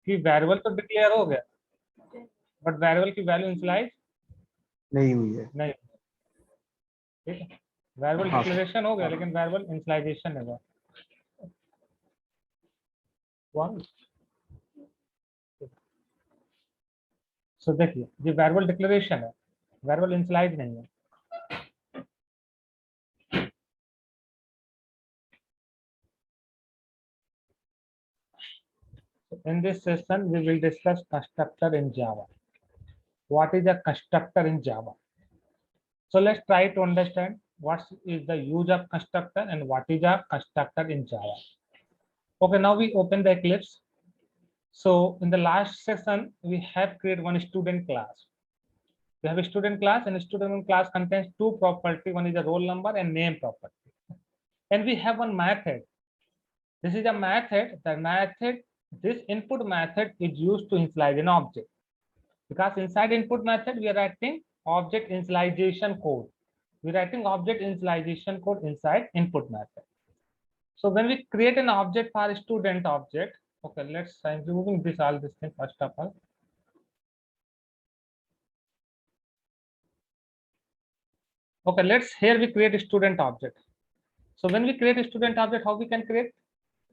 कि वेरिएबल तो डिक्लेयर हो गया, बट वेरिएबल की वैल्यू इनिशियलाइज नहीं हुई है। नहीं, ठीक है। वेरिएबल हाँ डिक्लेरेशन हो गया, लेकिन वेरिएबल इनिशियलाइजेशन नहीं हुआ। सो देखिए, ये वेरिएबल डिक्लेरेशन है, वेरिएबल इनिशियलाइज नहीं है। In this session, we will discuss constructor in Java. What is a constructor in Java? So let's try to understand what is the use of constructor and what is a constructor in Java. Okay, now we open the Eclipse. So in the last session, we have created one student class. We have a student class, and a student class contains two property. One is a roll number and name property. And we have one method. This is a method. The method, this input method is used to initialize an object. Because inside input method, we are writing object initialization code. We're writing object initialization code inside input method. So when we create an object for a student object, okay, I'm removing all this thing first of all. Okay, here we create a student object. So when we create a student object, how we can create?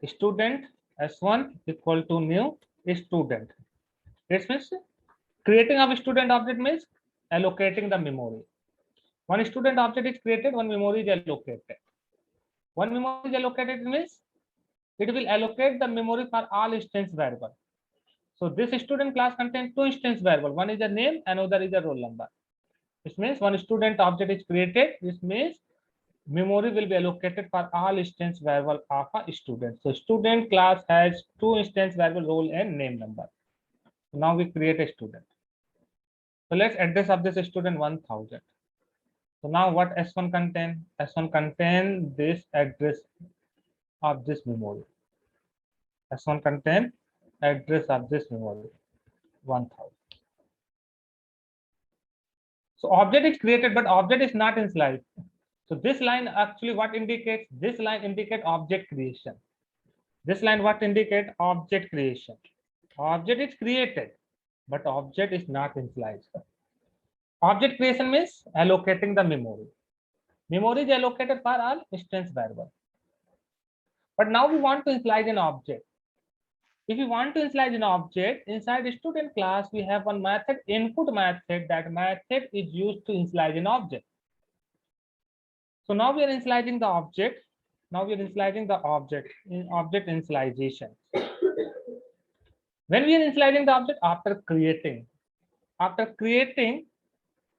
Student s1 equal to new student. This means creating of a student object means allocating the memory. One student object is created, one memory is allocated. One memory is allocated means it will allocate the memory for all instance variable. So this student class contains two instance variable. One is a name, another is a roll number. This means one student object is created. This means memory will be allocated for all instance variable of a student. So student class has two instance variable, roll and name number. So now we create a student. So let's address of this student 1000. So now what S1 contain? S1 contain this address of this memory. S1 contain address of this memory 1000. So object is created, but object is not initialized. So this line actually what indicates? This line indicate object creation. This line what indicate? Object creation. Object is created, but object is not initialized. Object creation means allocating the memory. Memory is allocated for all instance variable. But now we want to initialize an object. If you want to initialize an object inside the student class, we have one method, input method. That method is used to initialize an object. So now we are initializing the object. Now we are initializing the object in object initialization. When we are initializing the object after creating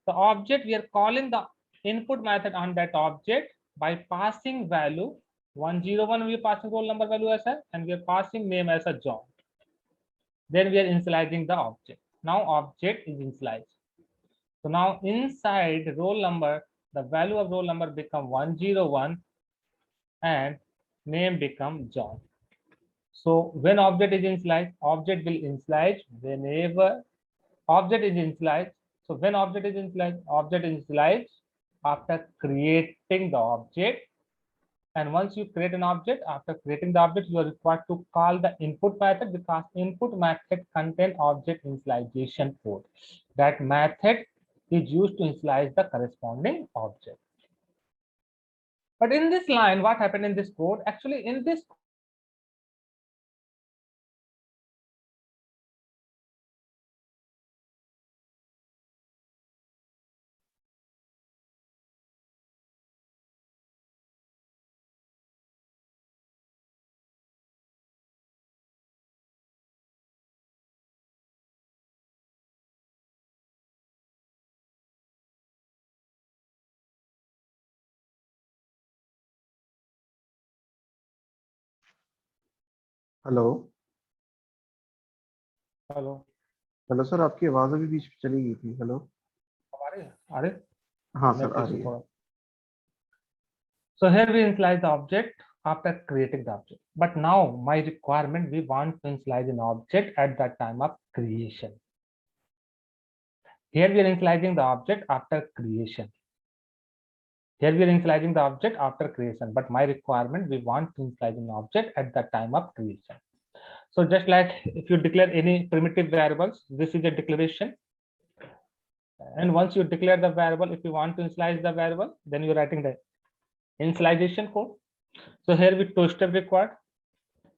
the object, we are calling the input method on that object by passing value 101. We are passing roll number value as a, and we are passing name as a John. Then we are initializing the object. Now object is initialized. So now inside roll number, the value of roll number become 101 and name become John. So when object is initialized, object will initialize whenever object is initialized. So when object is initialized after creating the object. And once you create an object, after creating the object, you are required to call the input method, because input method contain object initialization code. That method is used to initialize the corresponding object. But in this line, what happened in this code? Actually, in this hello. Hello hello sir, आपकी आवाज अभी बीच में चली गई थी। Hello. अरे हाँ sir, net आ issue रही है। थोड़ा. So here we initialize the object after creating the object. But now my requirement, we want to initialize an object at the time of creation. Here we are initializing the object after creation. Here we are initializing the object after creation, but my requirement, we want to initialize an object at the time of creation. So just like if you declare any primitive variables, this is a declaration. And once you declare the variable, if you want to initialize the variable, then you're writing the initialization code. So here we two step required.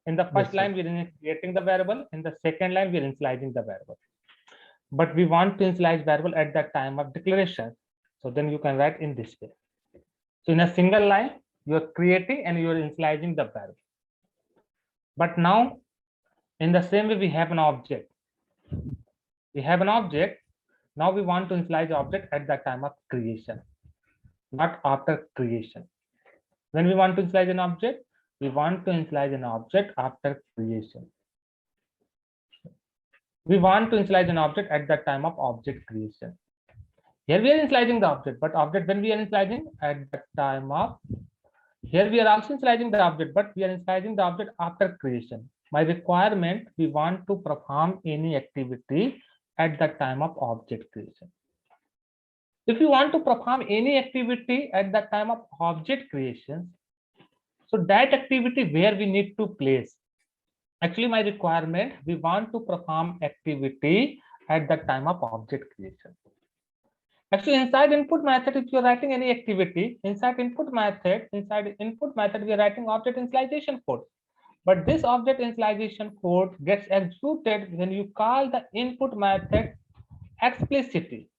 In the first Yes, sir. line, we're creating the variable. In the second line, we're initializing the variable. But we want to initialize variable at the time of declaration. So then you can write in this way. So in a single line, you're creating and you're initializing the variable. But now, in the same way, we have an object. We have an object. Now we want to initialize the object at the time of creation, not after creation. When we want to initialize an object, we want to initialize an object after creation. We want to initialize an object at the time of object creation. Here we are initializing the object, but object when we are initializing at the time of, here we are also initializing the object, but we are initializing the object after creation. My requirement, we want to perform any activity at the time of object creation. If you want to perform any activity at the time of object creation, so that activity where we need to place. Actually, my requirement, we want to perform activity at the time of object creation. Actually, inside input method, if you're writing any activity, inside input method, we are writing object initialization code. But this object initialization code gets executed when you call the input method explicitly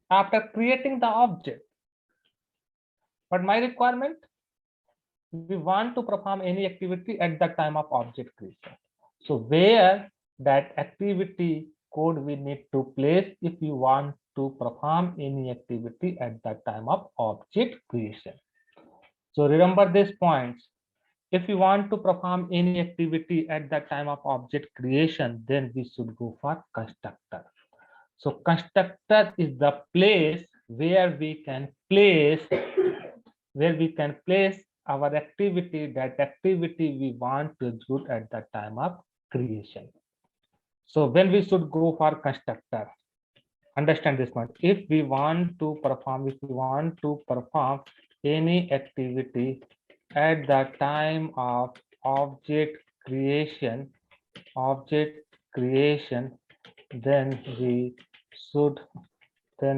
after creating the object. But my requirement, we want to perform any activity at the time of object creation. So where that activity code we need to place if you want to perform any activity at the time of object creation. So remember these points. If you want to perform any activity at the time of object creation, then we should go for constructor. So constructor is the place where we can place our activity, that activity we want to execute at the time of creation. So when we should go for constructor, understand this point. If we want to perform any activity at the time of object creation, then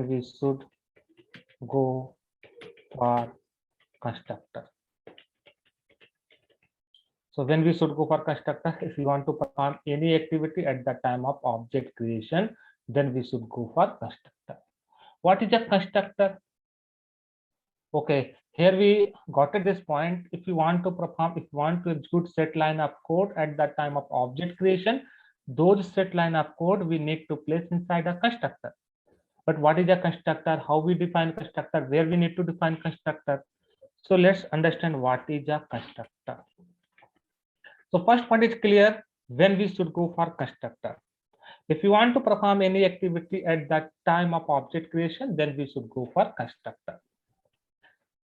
we should go for constructor. So when we should go for constructor, if we want to perform any activity at the time of object creation, then we should go for constructor. What is a constructor? Okay, here we got at this point. If you want to execute set line of code at the time of object creation, those set line of code we need to place inside a constructor. But what is a constructor? How we define constructor? Where we need to define constructor? So let's understand what is a constructor. So first point is clear, when we should go for constructor. If you want to perform any activity at that time of object creation, then we should go for constructor.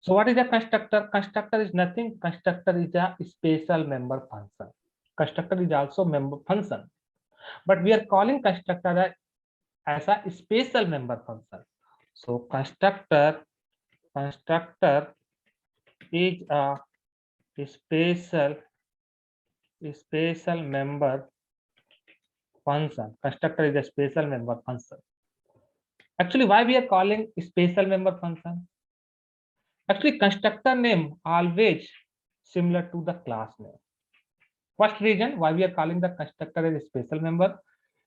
So what is a constructor? Constructor is nothing. Constructor is a special member function. Constructor is also member function, but we are calling constructor as a special member function. So constructor is a special member function. Constructor is a special member function. Actually, why we are calling special member function? Actually, constructor name always similar to the class name. First reason why we are calling the constructor as a special member,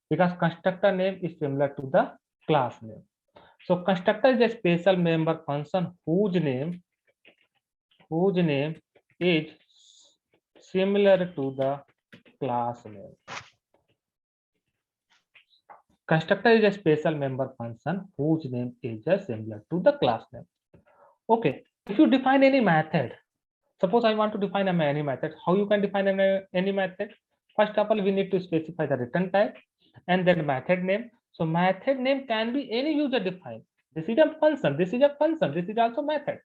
because constructor name is similar to the class name. So constructor is a special member function whose name is similar to the class name. Constructor is a special member function whose name is similar to the class name. Okay, if you define any method, suppose I want to define any method, how you can define any method? First of all, we need to specify the return type and then method name. So method name can be any user defined. This is a function, this is also method.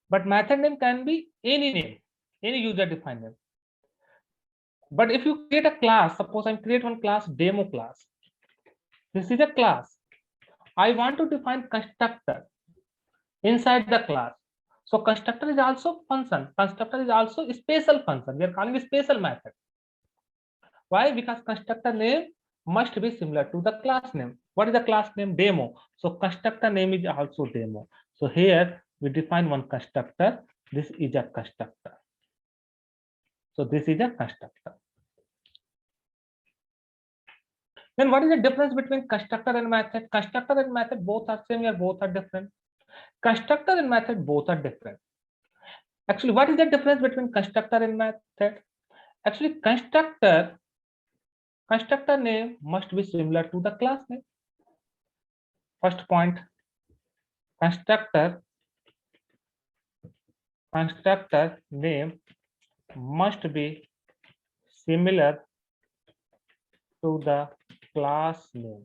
But method name can be any name, any user defined name. But if you create a class, suppose I create one class, demo class. This is a class. I want to define constructor inside the class. So constructor is also function. Constructor is also a special function. We are calling a special method. Why? Because constructor name must be similar to the class name. What is the class name? Demo. So constructor name is also demo. So here we define one constructor. This is a constructor. So this is a constructor. Then what is the difference between constructor and method? Constructor and method both are same or both are different? Constructor and method both are different. Actually, what is the difference between constructor and method? Actually, constructor name must be similar to the class name. First point, constructor name must be similar to the class name.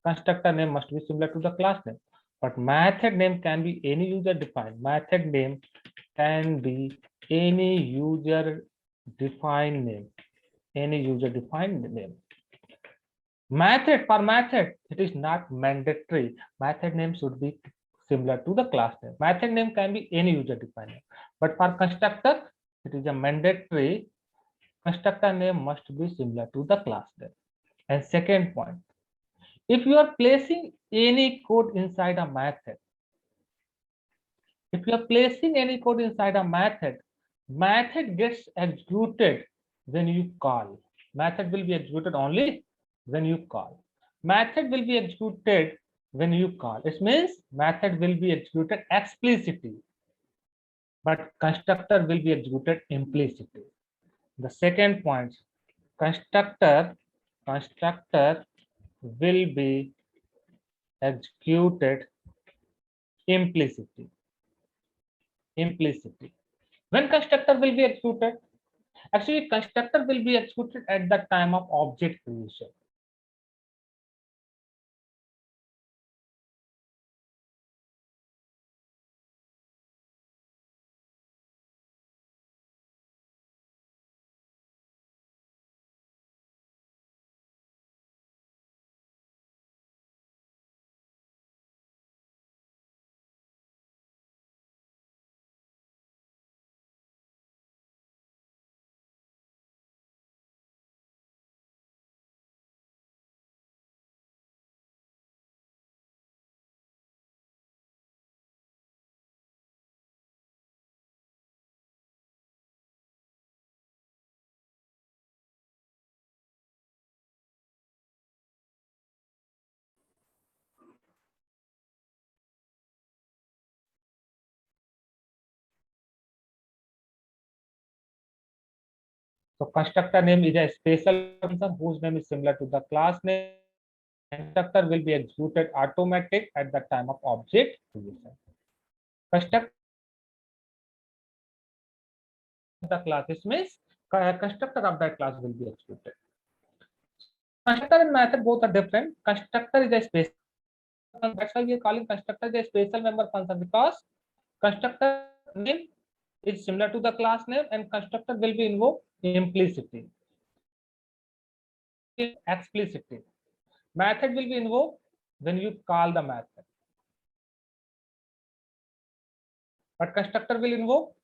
Constructor name must be similar to the class name. But method name can be any user defined. Method name can be any user defined name. Any user defined name. Method, for method, it is not mandatory. Method name should be similar to the class name. Method name can be any user defined name. But for constructor, it is a mandatory. Constructor name must be similar to the class name. And second point, if you are placing any code inside a method, method gets executed when you call. Method will be executed only when you call. Method will be executed when you call. It means method will be executed explicitly, but constructor will be executed implicitly. The second point, constructor will be executed implicitly. When constructor will be executed? Actually, constructor will be executed at the time of object creation. So constructor name is a special function whose name is similar to the class name. Constructor will be executed automatic at the time of object creation. Constructor of the class, this means constructor of that class will be executed. Constructor and method both are different. Constructor is a special function. That's why we are calling constructor a special member function, because constructor name is similar to the class name and constructor will be invoked implicitly. Explicitly. Method will be invoked when you call the method. But constructor will invoke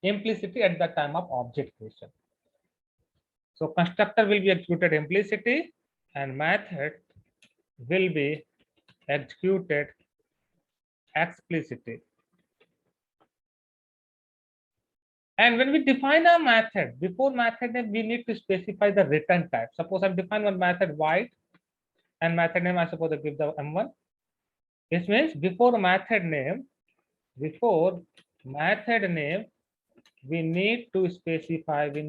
implicitly at the time of object creation. So constructor will be executed implicitly and method will be executed explicitly. And when we define a method, before method name, we need to specify the return type. Suppose I've defined one method void and method name I suppose I give the M1. This means before method name, we need to specify the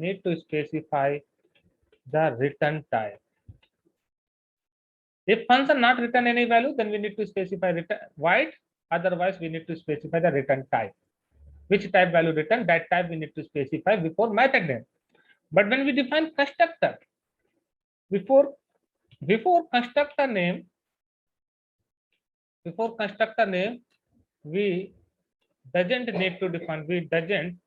return type. If function not return any value, then we need to specify return void. Otherwise, we need to specify the return type. Which type value return, that type we need to specify before method name. But when we define constructor, before constructor name, we doesn't need to define. We doesn't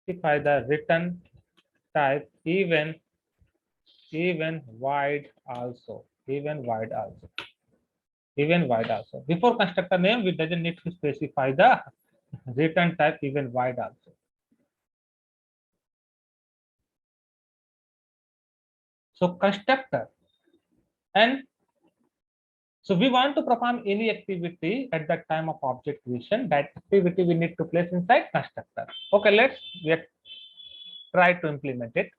specify the return type even void also. Before constructor name, we doesn't need to specify the return type even void also. So constructor, and so we want to perform any activity at that time of object creation. That activity we need to place inside constructor. Okay, let's try to implement it.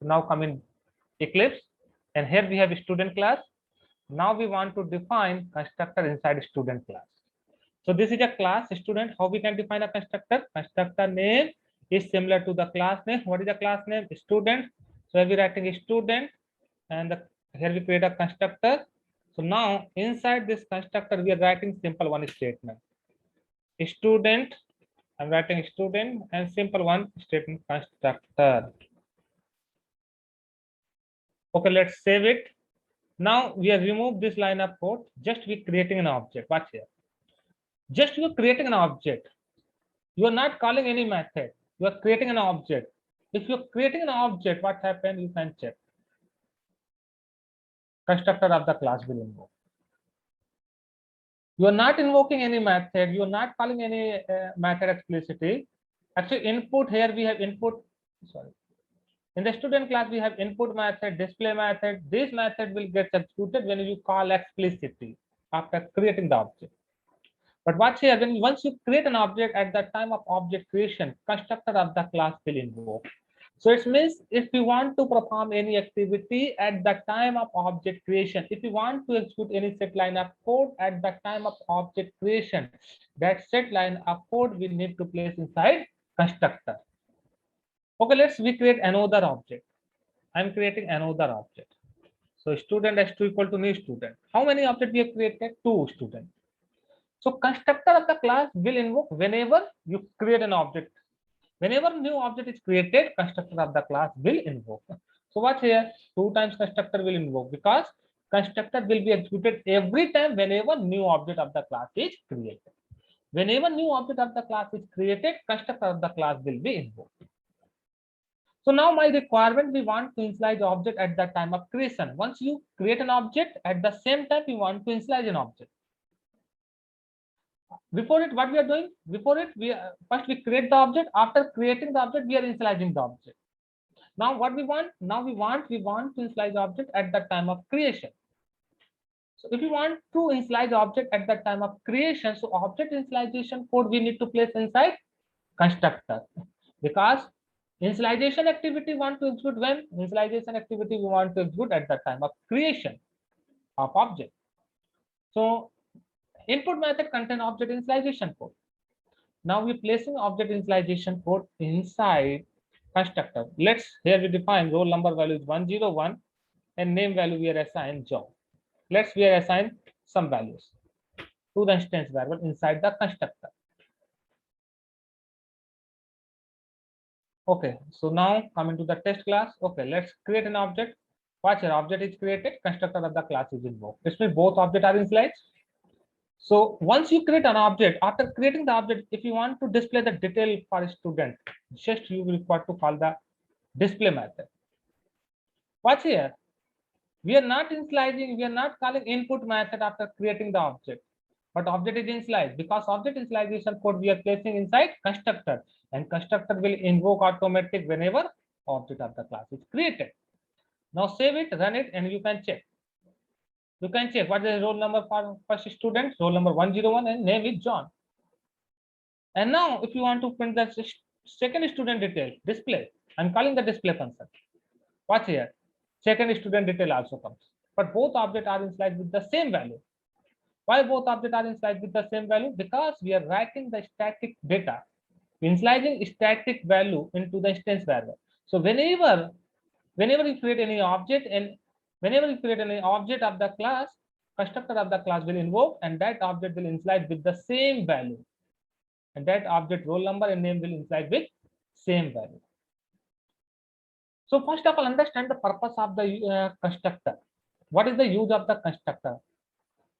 Now come in Eclipse, and here we have a student class. Now we want to define constructor inside student class. So this is a class student. How we can define a constructor? Constructor name is similar to the class name. What is the class name? Student. So we're writing a student, and here we create a constructor. So now inside this constructor, we are writing simple one statement. Student, I'm writing student and simple one statement constructor. Okay, let's save it. Now we have removed this line of code. Just we creating an object. Watch here. Just you creating an object. You are not calling any method. You are creating an object. If you're creating an object, what happened? You can check. Constructor of the class will invoke. You are not invoking any method. You are not calling any method explicitly. Actually, input here we have input. Sorry. In the student class, we have input method, display method. This method will get executed when you call explicitly after creating the object. But watch here, when once you create an object at the time of object creation, constructor of the class will invoke. So it means if we want to perform any activity at the time of object creation, if you want to execute any set line of code at the time of object creation, that set line of code we need to place inside constructor. Okay, let's we create another object. I'm creating another object. So student s2 equal to new student. How many objects we have created? 2 students. So constructor of the class will invoke whenever you create an object. Whenever new object is created, constructor of the class will invoke. So watch here, 2 times constructor will invoke because constructor will be executed every time whenever new object of the class is created. Whenever new object of the class is created, constructor of the class will be invoked. So now my requirement, we want to initialize the object at the time of creation. Once you create an object, at the same time we want to initialize an object. Before it, what we are doing? Before it, first we create the object. After creating the object, we are initializing the object. Now what we want? Now we want to initialize the object at the time of creation. So if you want to initialize the object at the time of creation, so object initialization code we need to place inside constructor, because initialization activity we want to execute when? Initialization activity we want to execute at the time of creation of object. So input method contain object initialization code. Now we're placing object initialization code inside constructor. Here we define roll number value is 101 and name value we are assigned John. We are assign some values to the instance variable inside the constructor. Okay, so now coming to the test class. Okay, let's create an object. Watch here, object is created, constructor of the class is invoked. This means both objects are initialized. So once you create an object, after creating the object, if you want to display the detail for a student, just you will require to call the display method. Watch here. We are not initializing, we are not calling input method after creating the object, but object is initialized because object initialization code we are placing inside constructor, and constructor will invoke automatic whenever object of the class is created. Now save it, run it, and you can check. You can check what is the roll number for first student, roll number 101, and name is John. And now if you want to print the second student detail, display, I'm calling the display function. Watch here, second student detail also comes, but both objects are initialized with the same value. Why both objects are initialized with the same value? Because we are writing the static data, initializing static value into the instance variable. So whenever you create any object, and whenever you create any object of the class, constructor of the class will invoke, and that object will initialize with the same value, and that object roll number and name will initialize with same value. So first of all, understand the purpose of the constructor. What is the use of the constructor?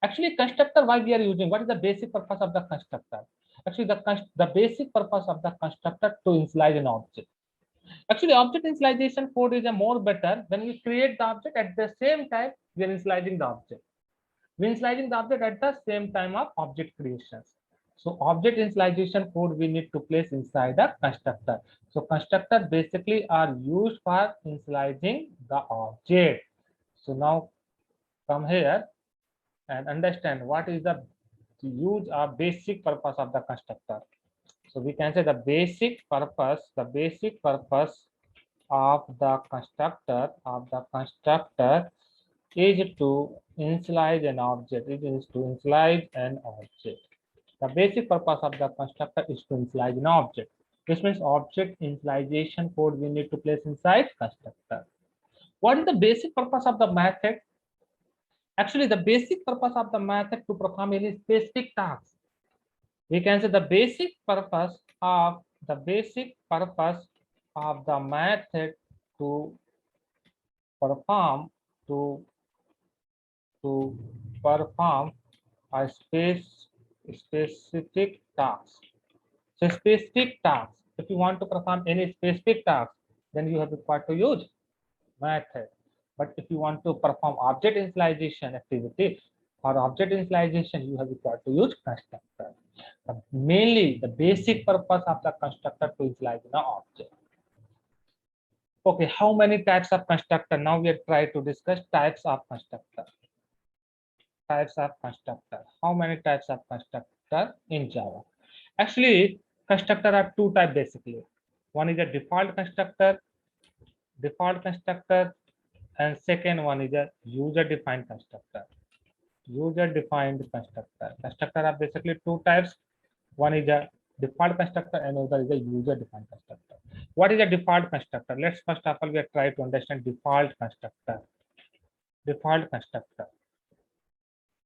Actually, constructor, why we are using? What is the basic purpose of the constructor? Actually, the basic purpose of the constructor to initialize an object. Actually, object initialization code is a more better when we create the object at the same time we are initializing the object. We are initializing the object at the same time of object creations. So object initialization code we need to place inside the constructor. So constructor basically are used for initializing the object. So now come here and understand what is the use of basic purpose of the constructor. So we can say the basic purpose of the constructor is to initialize an object. It is to initialize an object. The basic purpose of the constructor is to initialize an object. This means object initialization code we need to place inside constructor. What is the basic purpose of the method? Actually, the basic purpose of the method to perform any specific task. We can say the basic purpose of the method to perform to perform a specific task. So specific task. If you want to perform any specific task, then you have required to use method. But if you want to perform object initialization activity or object initialization, you have required to use constructor. Mainly the basic purpose of the constructor to initialize an object. Okay, how many types of constructor? Now we are trying to discuss types of constructor. How many types of constructor in Java? Actually, constructor are two types basically. One is a default constructor, and second one is a user-defined constructor. Constructor are basically two types. One is a default constructor and another is a user-defined constructor. What is a default constructor? Let's first of all we try to understand default constructor.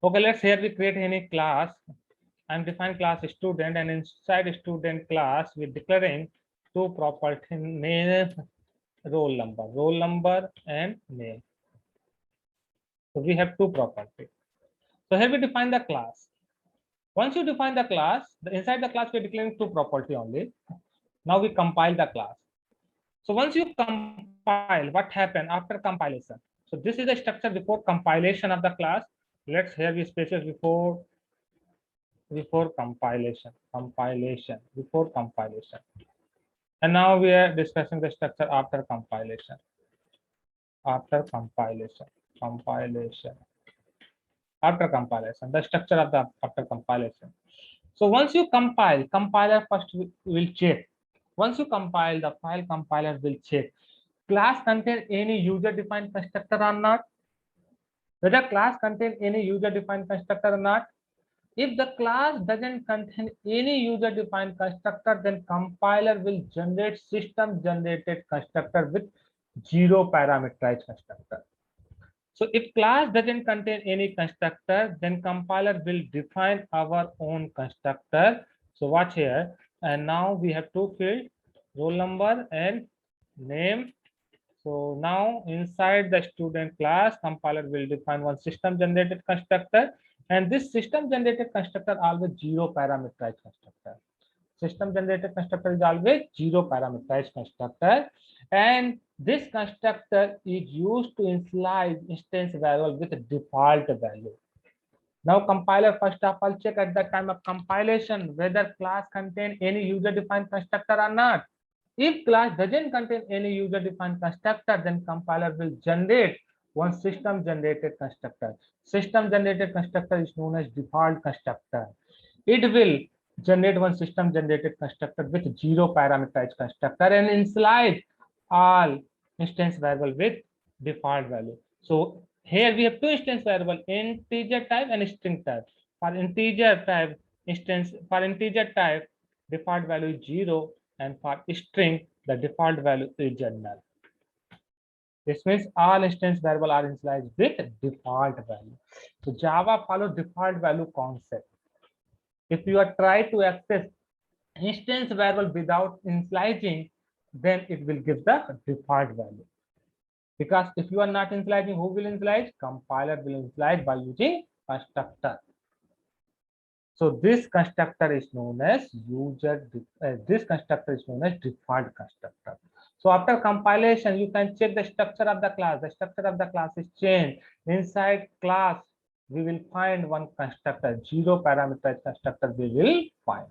Okay, let's here we create any class. I'm define class student, and inside student class we're declaring two property name, roll number and name. So we have two properties. So here we define the class. Once you define the class, inside the class we're declaring two property only. Now we compile the class. So once you compile, what happened after compilation? So this is the structure before compilation of the class. Let's here we specify before compilation. And now we are discussing the structure after compilation. The structure of the after compilation. So once you compile, compiler first will check. Once you compile, the file compiler will check class contain any user-defined constructor or not. Whether class contain any user-defined constructor or not. If the class doesn't contain any user-defined constructor, then compiler will generate system-generated constructor with zero parameterized constructor. So if class doesn't contain any constructor, then compiler will define our own constructor. So watch here, and now we have two fields, roll number and name. So now inside the student class, compiler will define one system-generated constructor. And this system generated constructor always zero parameterized constructor. System generated constructor is always zero parameterized constructor. And this constructor is used to initialize instance variable with default value. Now compiler first of all check at the time of compilation whether class contain any user defined constructor or not. If class doesn't contain any user defined constructor, then compiler will generate one system generated constructor. System generated constructor is known as default constructor. It will generate one system generated constructor with zero parameterized constructor and initialize all instance variable with default value. So here we have two instance variable, integer type and string type. For integer type default value is 0, and for string the default value is null. This means all instance variable are initialized with default value. So Java follows default value concept. If you are trying to access instance variable without initializing, then it will give the default value. Because if you are not initializing, who will initialize? Compiler will initialize by using constructor. So this constructor is known as default constructor. So after compilation, you can check the structure of the class. The structure of the class is changed. Inside class, we will find one constructor, zero parameterized constructor we will find.